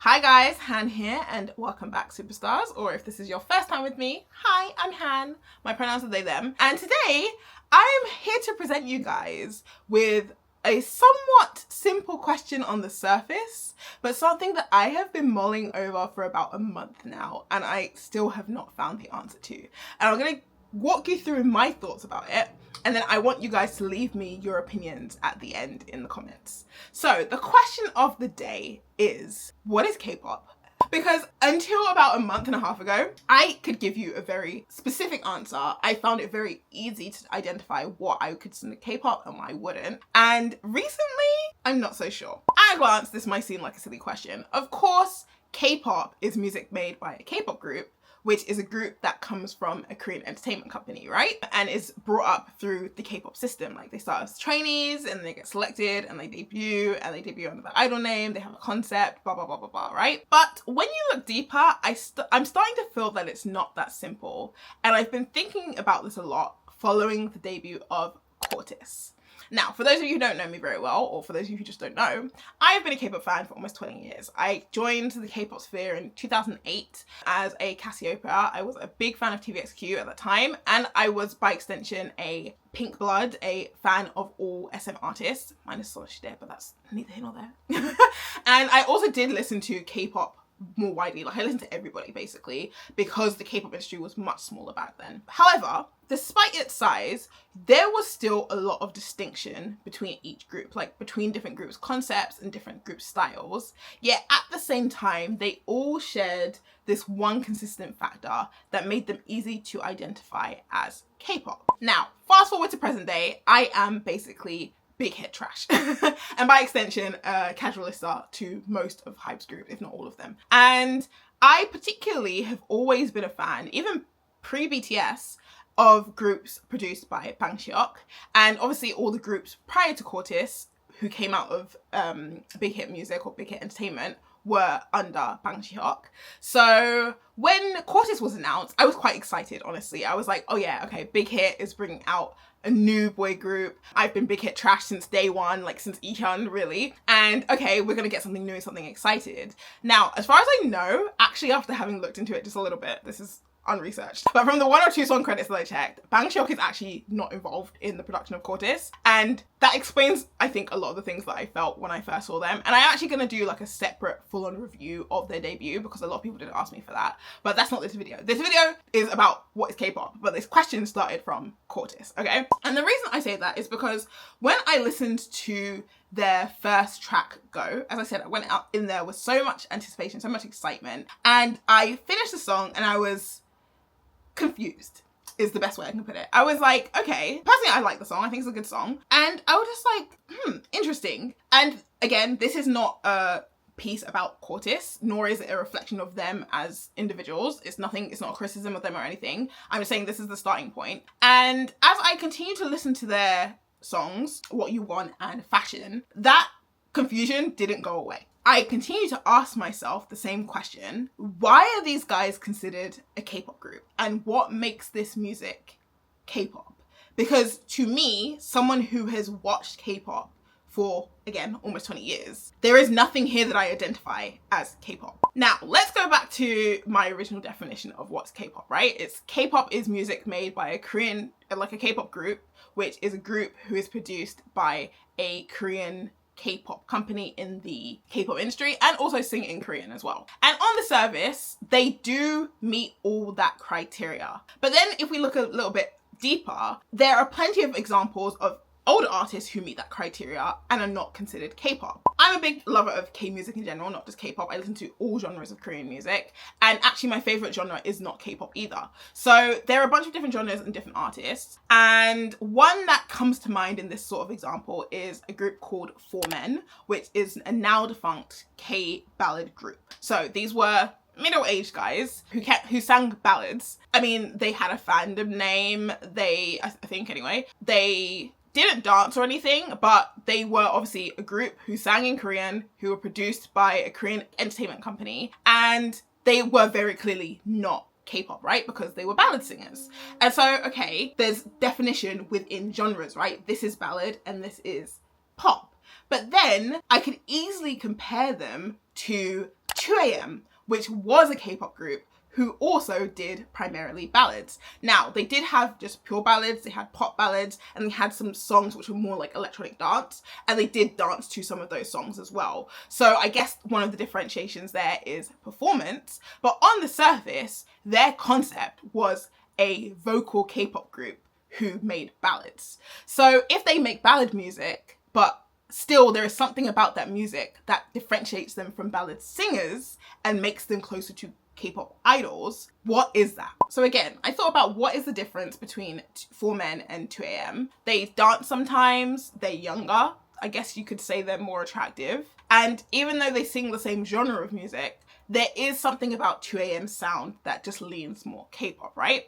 Hi guys, Han here and welcome back superstars, or if this is your first time with me, hi, I'm Han. My pronouns are they, them. And today I'm here to present you guys with a somewhat simple question on the surface, but something that I have been mulling over for about a month now and I still have not found the answer to. And I'm gonna walk you through my thoughts about it, and then I want you guys to leave me your opinions at the end in the comments. So the question of the day is, what is K-pop? Because until about a month and a half ago, I could give you a very specific answer. I found it very easy to identify what I would consider K-pop and what I wouldn't. And recently, I'm not so sure. At a glance, this might seem like a silly question. Of course, K-pop is music made by a K-pop group, which is a group that comes from a Korean entertainment company, right? And is brought up through the K-pop system. Like, they start as trainees and they get selected and they debut under the idol name. They have a concept, blah, blah, blah, blah, blah, right? But when you look deeper, I'm starting to feel that it's not that simple. And I've been thinking about this a lot following the debut of Quartis. Now, for those of you who don't know me very well, or for those of you who just don't know, I've been a K-pop fan for almost 20 years. I joined the K-pop sphere in 2008 as a Cassiopeia. I was a big fan of TVXQ at that time, and I was, by extension, a Pink Blood, a fan of all SM artists, minus Soulja, but that's neither here nor there. And I also did listen to K-pop more widely. Like, I listened to everybody basically, because the K-pop industry was much smaller back then. However, despite its size, there was still a lot of distinction between each group, like between different groups' concepts and different group styles. Yet at the same time, they all shared this one consistent factor that made them easy to identify as K-pop. Now, fast forward to present day, I am basically big hit trash. And by extension, casualista to most of HYBE's group, if not all of them. And I particularly have always been a fan, even pre-BTS, of groups produced by Bang Seok, and obviously all the groups prior to Quartis who came out of Big Hit Music or Big Hit Entertainment were under Bang Seok. So when Quartis was announced, I was quite excited, honestly. I was like, oh yeah, okay, Big Hit is bringing out a new boy group. I've been Big Hit trash since day one, like since Ihyun, really. And okay, we're gonna get something new, something excited. Now, as far as I know, actually after having looked into it just a little bit, this is unresearched, but from the 1 or 2 song credits that I checked, Bang Seok is actually not involved in the production of Quartis, and that explains, I think, a lot of the things that I felt when I first saw them. And I'm actually gonna do like a separate full-on review of their debut, because a lot of people did ask me for that, but that's not this video. This video is about what is K-pop, but this question started from Quartis, okay? And the reason I say that is because when I listened to their first track, Go, as I said, I went out in there with so much anticipation, so much excitement, and I finished the song and I was confused, is the best way I can put it. I was like, okay, personally I like the song, I think it's a good song, and I was just like, interesting. And again, this is not a piece about Quartis, nor is it a reflection of them as individuals. It's not a criticism of them or anything. I'm just saying this is the starting point. And as I continue to listen to their songs, What You Want and Fashion, that confusion didn't go away. I continue to ask myself the same question. Why are these guys considered a K-pop group? And what makes this music K-pop? Because to me, someone who has watched K-pop for, again, almost 20 years, there is nothing here that I identify as K-pop. Now, let's go back to my original definition of what's K-pop, right? It's K-pop is music made by a Korean, like a K-pop group, which is a group who is produced by a Korean K-pop company in the K-pop industry, and also sing in Korean as well. And on the surface, they do meet all that criteria. But then if we look a little bit deeper, there are plenty of examples of older artists who meet that criteria and are not considered K-pop. I'm a big lover of K-music in general, not just K-pop. I listen to all genres of Korean music, and actually my favorite genre is not K-pop either. So there are a bunch of different genres and different artists, and one that comes to mind in this sort of example is a group called Four Men, which is a now defunct K-ballad group. So these were middle-aged guys who sang ballads. I mean, they had a fandom name, I think anyway, they didn't dance or anything, but they were obviously a group who sang in Korean, who were produced by a Korean entertainment company, and they were very clearly not K-pop, right? Because they were ballad singers. And so, okay, there's definition within genres, right? This is ballad and this is pop. But then I could easily compare them to 2AM, which was a K-pop group who also did primarily ballads. Now, they did have just pure ballads, they had pop ballads, and they had some songs which were more like electronic dance, and they did dance to some of those songs as well. So I guess one of the differentiations there is performance, but on the surface, their concept was a vocal K-pop group who made ballads. So if they make ballad music, but still there is something about that music that differentiates them from ballad singers and makes them closer to K-pop idols, what is that? So again, I thought about what is the difference between 4Men and 2AM. They dance sometimes, they're younger, I guess you could say they're more attractive, and even though they sing the same genre of music, there is something about 2AM's sound that just leans more K-pop, right?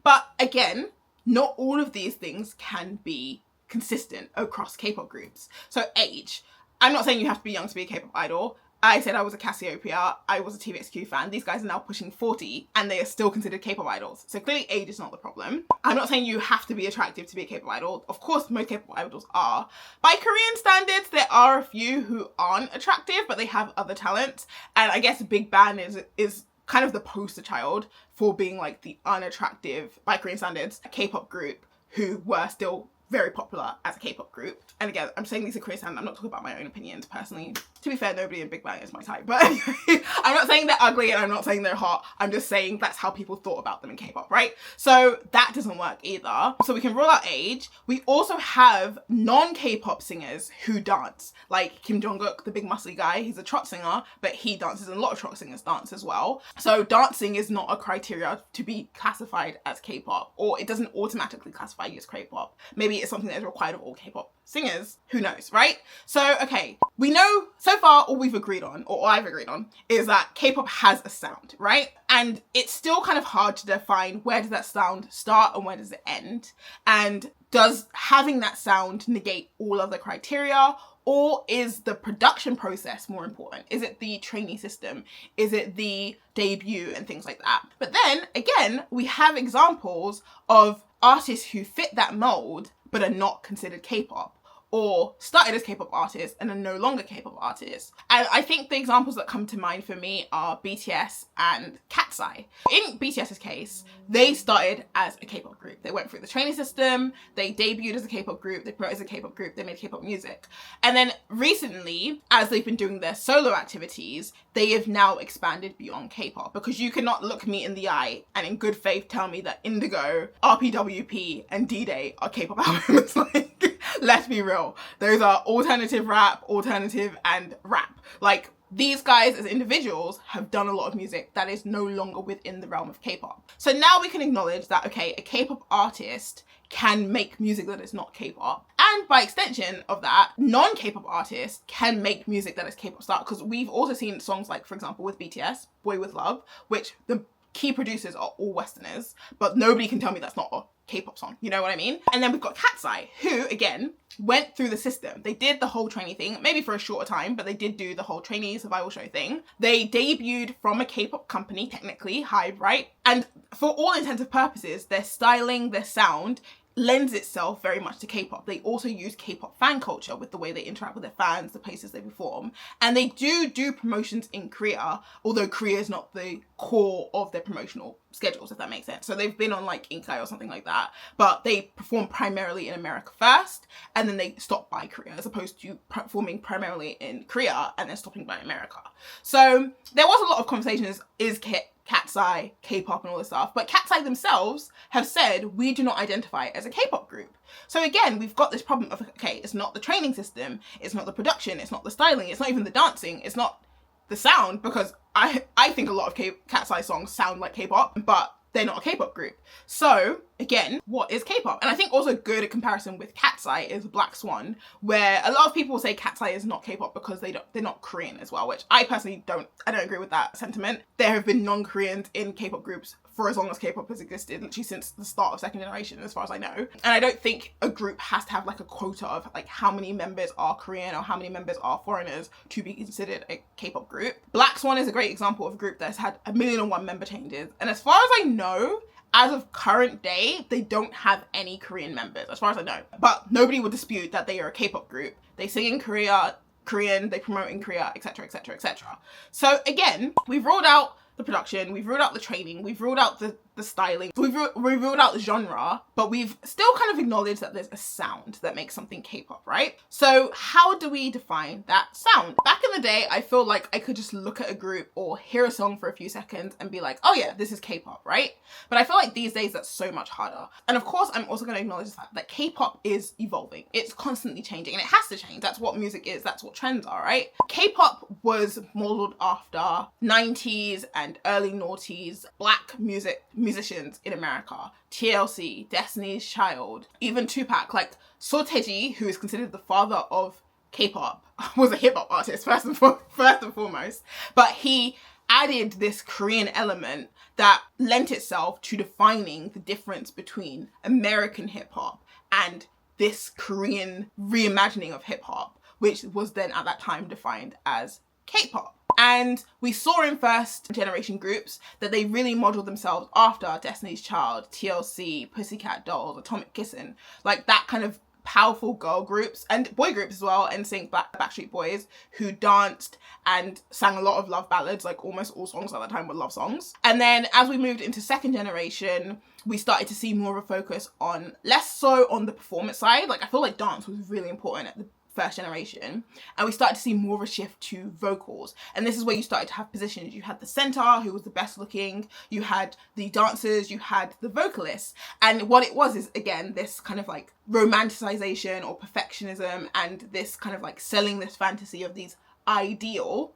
But again, not all of these things can be consistent across K-pop groups. So age, I'm not saying you have to be young to be a K-pop idol. I said I was a Cassiopeia, I was a TVXQ fan. These guys are now pushing 40 and they are still considered K-pop idols. So clearly age is not the problem. I'm not saying you have to be attractive to be a K-pop idol. Of course, most K-pop idols are. By Korean standards, there are a few who aren't attractive, but they have other talents. And I guess Big Bang is kind of the poster child for being like the unattractive, by Korean standards, K-pop group who were still very popular as a K-pop group. And again, I'm saying these are Korean standards, I'm not talking about my own opinions personally. To be fair, nobody in Big Bang is my type, but anyway, I'm not saying they're ugly and I'm not saying they're hot. I'm just saying that's how people thought about them in K-pop, right? So that doesn't work either. So we can rule out age. We also have non-K-pop singers who dance, like Kim Jong-kook, the big muscly guy. He's a trot singer, but he dances, and a lot of trot singers dance as well. So dancing is not a criteria to be classified as K-pop, or it doesn't automatically classify you as K-pop. Maybe it's something that is required of all K-pop singers, who knows, right? So, okay, we know so far all we've agreed on, or all I've agreed on, is that K-pop has a sound, right? And it's still kind of hard to define where does that sound start and where does it end? And does having that sound negate all of the criteria? Or is the production process more important? Is it the trainee system? Is it the debut and things like that? But then again, we have examples of artists who fit that mold but are not considered K-pop, or started as K-pop artists and are no longer K-pop artists. And I think the examples that come to mind for me are BTS and Katseye. In BTS's case, they started as a K-pop group. They went through the training system, they debuted as a K-pop group, they promoted as a K-pop group, they made K-pop music. And then recently, as they've been doing their solo activities, they have now expanded beyond K-pop, because you cannot look me in the eye and in good faith tell me that Indigo, RPWP, and D-Day are K-pop albums. Like, let's be real. Those are alternative rap, alternative, and rap. Like, these guys as individuals have done a lot of music that is no longer within the realm of K-pop. So now we can acknowledge that, okay, a K-pop artist can make music that is not K-pop. And by extension of that, non-K-pop artists can make music that is K-pop style. Because we've also seen songs like, for example, with BTS, Boy With Love, which the key producers are all Westerners, but nobody can tell me that's not a K-pop song, you know what I mean? And then we've got Katseye, who, again, went through the system. They did the whole trainee thing, maybe for a shorter time, but they did do the whole trainee survival show thing. They debuted from a K-pop company, technically, HYBE, right? And for all intents and purposes, their styling, their sound, lends itself very much to K-pop. They also use K-pop fan culture with the way they interact with their fans, the places they perform. And they do promotions in Korea, although Korea is not the core of their promotional schedules, if that makes sense. So they've been on like Inkai or something like that, but they perform primarily in America first, and then they stop by Korea, as opposed to performing primarily in Korea and then stopping by America. So there was a lot of conversations, is Katseye, K-pop and all this stuff, but Katseye themselves have said, we do not identify as a K-pop group. So again, we've got this problem of, okay, it's not the training system, it's not the production, it's not the styling, it's not even the dancing, it's not the sound, because I think a lot of Katseye songs sound like K-pop, but they're not a K-pop group. So again, what is K-pop? And I think also good comparison with Katseye is Black Swan, where a lot of people say Katseye is not K-pop because they're not Korean as well, which I personally don't agree with that sentiment. There have been non-Koreans in K-pop groups for as long as K-pop has existed, literally since the start of second generation, as far as I know. And I don't think a group has to have like a quota of like how many members are Korean or how many members are foreigners to be considered a K-pop group. Black Swan is a great example of a group that's had 1,000,001 member changes. And as far as I know, as of current day, they don't have any Korean members, as far as I know. But nobody would dispute that they are a K-pop group. They sing in Korea, Korean, they promote in Korea, etc, etc, etc. So again, we've ruled out the production, we've ruled out the training, we've ruled out the styling, we've ruled out the genre, but we've still kind of acknowledged that there's a sound that makes something K-pop, right? So how do we define that sound? Back in the day, I feel like I could just look at a group or hear a song for a few seconds and be like, oh yeah, this is K-pop, right? But I feel like these days that's so much harder. And of course, I'm also going to acknowledge the fact that K-pop is evolving. It's constantly changing, and it has to change. That's what music is. That's what trends are, right? K-pop was modeled after 90s and early noughties black musicians in America. TLC, Destiny's Child, even Tupac, like Sotaeji, who is considered the father of K-pop, was a hip-hop artist first and foremost, but he added this Korean element that lent itself to defining the difference between American hip-hop and this Korean reimagining of hip-hop, which was then at that time defined as K-pop. And we saw in first generation groups that they really modeled themselves after Destiny's Child, TLC, Pussycat Dolls, Atomic Kitten, like that kind of powerful girl groups and boy groups as well, NSYNC, Backstreet Boys, who danced and sang a lot of love ballads. Like almost all songs at that time were love songs. And then as we moved into second generation, we started to see more of a focus on, less so on the performance side. Like I feel like dance was really important at the first generation, and we started to see more of a shift to vocals. And this is where you started to have positions. You had the center, who was the best looking, you had the dancers, you had the vocalists. And what it was is, again, this kind of like romanticization or perfectionism, and this kind of like selling this fantasy of these ideal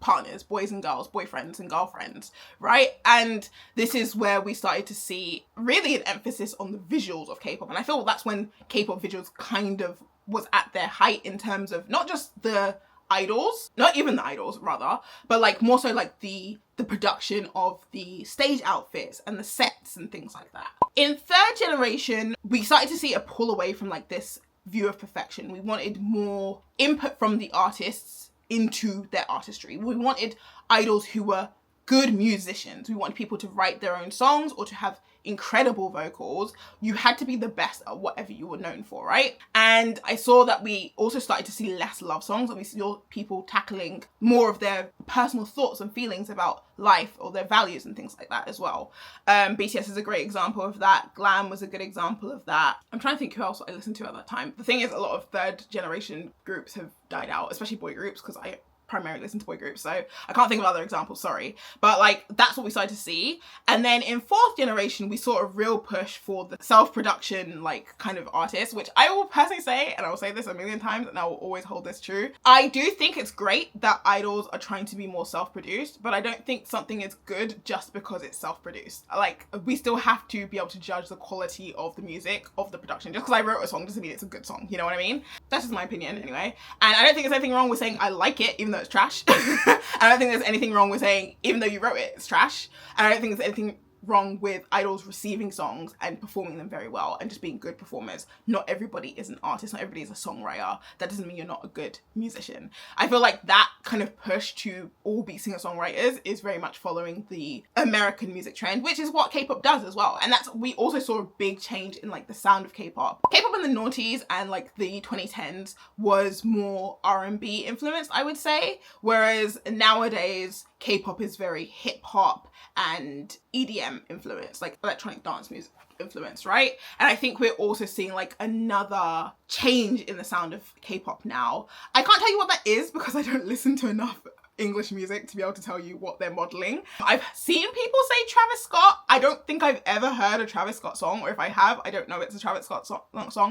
partners, boys and girls, boyfriends and girlfriends, right? And this is where we started to see really an emphasis on the visuals of K-pop. And I feel that's when K-pop visuals kind of was at their height in terms of not just the idols, not even the idols rather, but like more so like the production of the stage outfits and the sets and things like that. In third generation, we started to see a pull away from like this view of perfection. We wanted more input from the artists into their artistry. We wanted idols who were good musicians. We wanted people to write their own songs or to have incredible vocals. You had to be the best at whatever you were known for, right? And I saw that we also started to see less love songs, and we saw people tackling more of their personal thoughts and feelings about life or their values and things like that as well. BTS is a great example of that. Glam was a good example of that. I'm trying to think who else I listened to at that time. The thing is, a lot of third generation groups have died out, especially boy groups, because I primarily listen to boy groups, so I can't think of other examples, sorry. But like, that's what we started to see. And then in fourth generation, we saw a real push for the self-production like kind of artists, which I will personally say, and I will say this a million times and I will always hold this true, I do think it's great that idols are trying to be more self-produced, but I don't think something is good just because it's self-produced. Like, we still have to be able to judge the quality of the music, of the production. Just because I wrote a song doesn't mean it's a good song, you know what I mean? That's just my opinion anyway. And I don't think there's anything wrong with saying I like it even though it's trash. I don't think there's anything wrong with saying even though you wrote it, it's trash. And I don't think there's anything wrong with idols receiving songs and performing them very well and just being good performers. Not everybody is an artist, not everybody is a songwriter. That doesn't mean you're not a good musician. I feel like that kind of push to all be singer-songwriters is very much following the American music trend, which is what K-pop does as well. And that's, we also saw a big change in like the sound of K-pop. K-pop in the noughties and like the 2010s was more R&B influenced, I would say, whereas nowadays K-pop is very hip-hop and EDM influence, like electronic dance music influence, right? And I think we're also seeing like another change in the sound of K-pop now. I can't tell you what that is because I don't listen to enough English music to be able to tell you what they're modeling. I've seen people say Travis Scott. I don't think I've ever heard a Travis Scott song, or if I have, I don't know it's a Travis Scott song,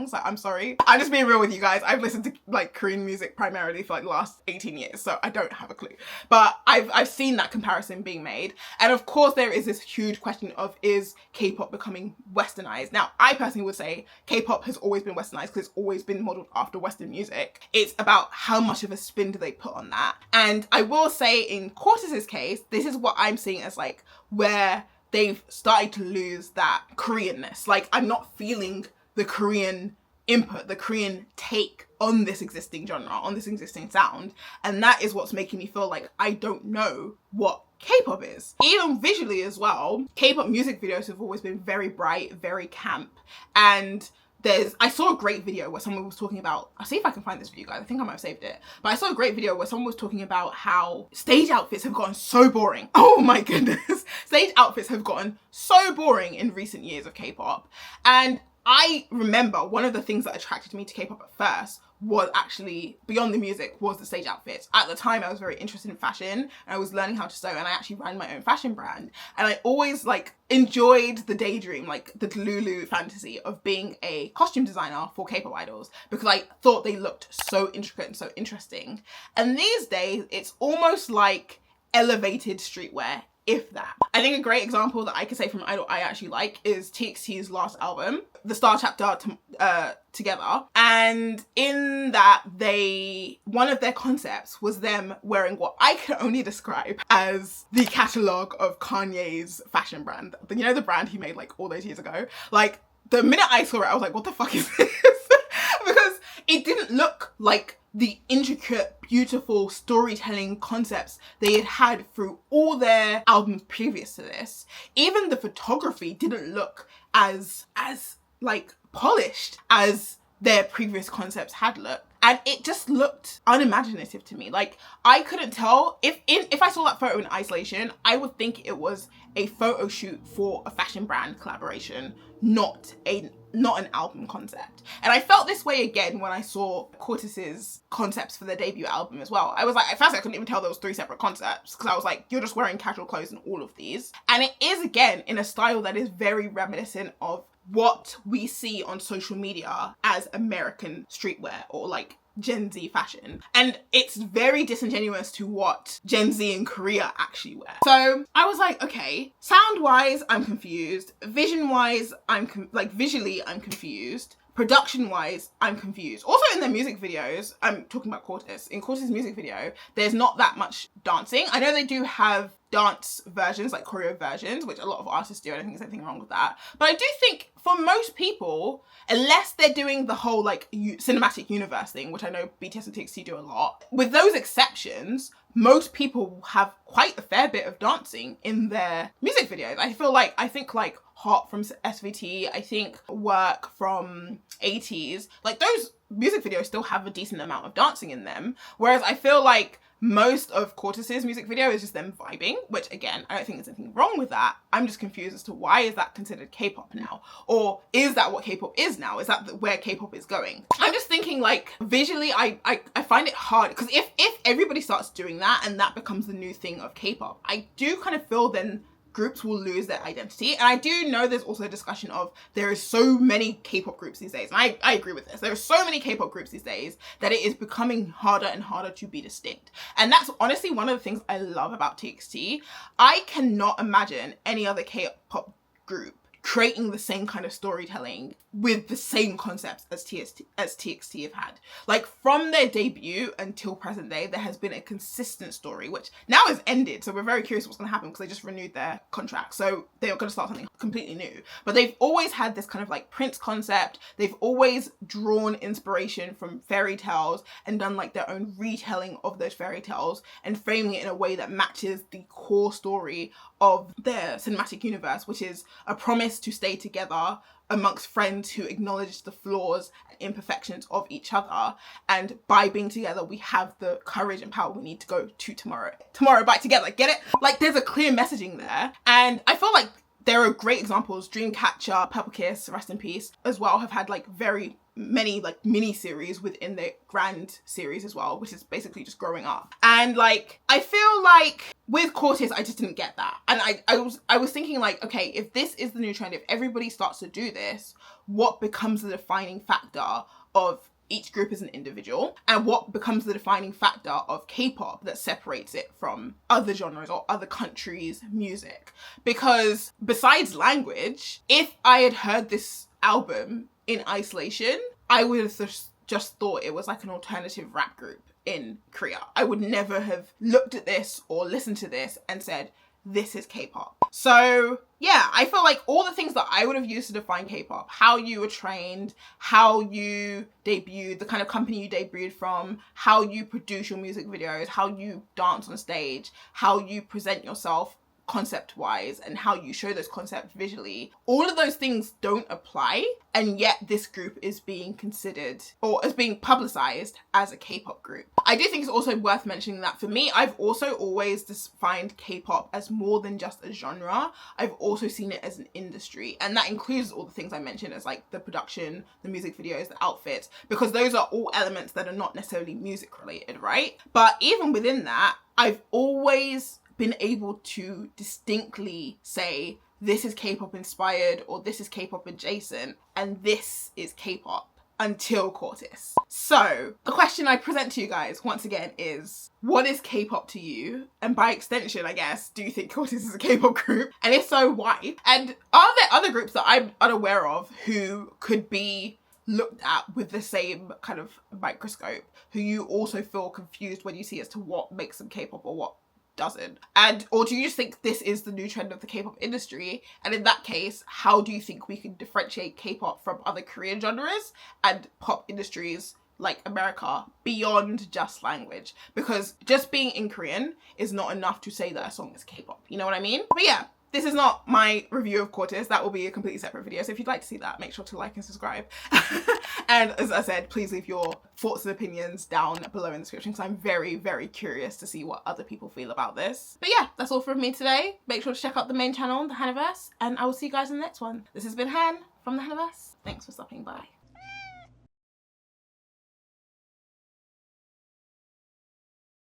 so I'm sorry. I'm just being real with you guys. I've listened to like Korean music primarily for like the last 18 years, so I don't have a clue. But I've seen that comparison being made. And of course there is this huge question of, is K-pop becoming westernized? Now, I personally would say K-pop has always been westernized because it's always been modeled after Western music. It's about how much of a spin do they put on that. And I will say in Cortez's case, this is what I'm seeing as like where they've started to lose that Koreanness. Like, I'm not feeling the Korean input, the Korean take on this existing genre, on this existing sound. And that is what's making me feel like I don't know what K-pop is. Even visually as well, K-pop music videos have always been very bright, very camp, and I saw a great video where someone was talking about, I'll see if I can find this for you guys. I think I might have saved it. But I saw a great video where someone was talking about how stage outfits have gotten so boring. Oh my goodness. Stage outfits have gotten so boring in recent years of K-pop. And I remember one of the things that attracted me to K-pop at first was actually, beyond the music, was the stage outfits. At the time, I was very interested in fashion and I was learning how to sew, and I actually ran my own fashion brand. And I always like enjoyed the daydream, like the Lulu fantasy of being a costume designer for K-pop idols, because I thought they looked so intricate and so interesting. And these days, it's almost like elevated streetwear, if that. I think a great example that I could say from Idol I actually like is TXT's last album, The Star Chapter Together. And in that, one of their concepts was them wearing what I can only describe as the catalogue of Kanye's fashion brand. You know, the brand he made like all those years ago? Like, the minute I saw it, I was like, what the fuck is this? Because it didn't look like the intricate, beautiful storytelling concepts they had through all their albums previous to this. Even the photography didn't look as like polished as their previous concepts had looked. And it just looked unimaginative to me. Like, I couldn't tell if I saw that photo in isolation, I would think it was a photo shoot for a fashion brand collaboration, not an album concept. And I felt this way again when I saw Cortez's concepts for their debut album as well. I was like, at first I couldn't even tell there was 3 separate concepts, because I was like, you're just wearing casual clothes in all of these. And it is, again, in a style that is very reminiscent of what we see on social media as American streetwear, or like Gen Z fashion. And it's very disingenuous to what Gen Z in Korea actually wear. So I was like, okay, sound wise, I'm confused. Vision wise, visually, I'm confused. Production wise, I'm confused. Also in their music videos, I'm talking about Cortez. In Cortez's music video, there's not that much dancing. I know they do have dance versions, like choreo versions, which a lot of artists do. I don't think there's anything wrong with that. But I do think for most people, unless they're doing the whole like cinematic universe thing, which I know BTS and TXT do a lot, with those exceptions, most people have quite a fair bit of dancing in their music videos. I think like Hot from SVT, I think Work from 80s, like those music videos still have a decent amount of dancing in them. Whereas I feel like most of Cortez's music video is just them vibing, which again, I don't think there's anything wrong with that. I'm just confused as to why is that considered K-pop now? Or is that what K-pop is now? Is that where K-pop is going? I'm just thinking like visually, I find it hard, because if everybody starts doing that and that becomes the new thing of K-pop, I do kind of feel then groups will lose their identity. And I do know there's also a discussion of there is so many K-pop groups these days. And I agree with this. There are so many K-pop groups these days that it is becoming harder and harder to be distinct. And that's honestly one of the things I love about TXT. I cannot imagine any other K-pop group creating the same kind of storytelling with the same concepts as TXT have had. Like, from their debut until present day, there has been a consistent story, which now has ended. So we're very curious what's going to happen, because they just renewed their contract. So they're going to start something completely new. But they've always had this kind of like Prince concept. They've always drawn inspiration from fairy tales and done like their own retelling of those fairy tales and framing it in a way that matches the core story of their cinematic universe, which is a promise to stay together amongst friends who acknowledge the flaws and imperfections of each other. And by being together, we have the courage and power we need to go to tomorrow back together. Get it? Like, there's a clear messaging there. And I feel like there are great examples. Dreamcatcher, Purple Kiss, rest in peace, as well, have had like very many like mini series within the grand series as well, which is basically just growing up. And like, I feel like with Cortez, I just didn't get that. And I was thinking like, okay, if this is the new trend, if everybody starts to do this, what becomes the defining factor of each group as an individual, and what becomes the defining factor of K-pop that separates it from other genres or other countries' music? Because besides language, if I had heard this album in isolation, I would have just thought it was like an alternative rap group in Korea. I would never have looked at this or listened to this and said, this is K-pop. So yeah, I feel like all the things that I would have used to define K-pop, how you were trained, how you debuted, the kind of company you debuted from, how you produce your music videos, how you dance on stage, how you present yourself concept-wise and how you show those concepts visually, all of those things don't apply, and yet this group is being considered or is being publicized as a K-pop group. I do think it's also worth mentioning that for me, I've also always defined K-pop as more than just a genre. I've also seen it as an industry, and that includes all the things I mentioned as like the production, the music videos, the outfits, because those are all elements that are not necessarily music related, right? But even within that, I've always been able to distinctly say this is K-pop inspired or this is K-pop adjacent and this is K-pop until Quartis. So the question I present to you guys once again is, what is K-pop to you? And by extension, I guess, do you think Quartis is a K-pop group? And if so, why? And are there other groups that I'm unaware of who could be looked at with the same kind of microscope, who you also feel confused when you see as to what makes them K-pop or what doesn't? And or do you just think this is the new trend of the K-pop industry? And in that case, how do you think we can differentiate K-pop from other Korean genres and pop industries like America beyond just language? Because just being in Korean is not enough to say that a song is K-pop, you know what I mean? But yeah, this is not my review of Quartis. That will be a completely separate video. So if you'd like to see that, make sure to like and subscribe. And as I said, please leave your thoughts and opinions down below in the description, because I'm very, very curious to see what other people feel about this. But yeah, that's all from me today. Make sure to check out the main channel, The Haniverse, and I will see you guys in the next one. This has been Han from The Haniverse. Thanks for stopping by.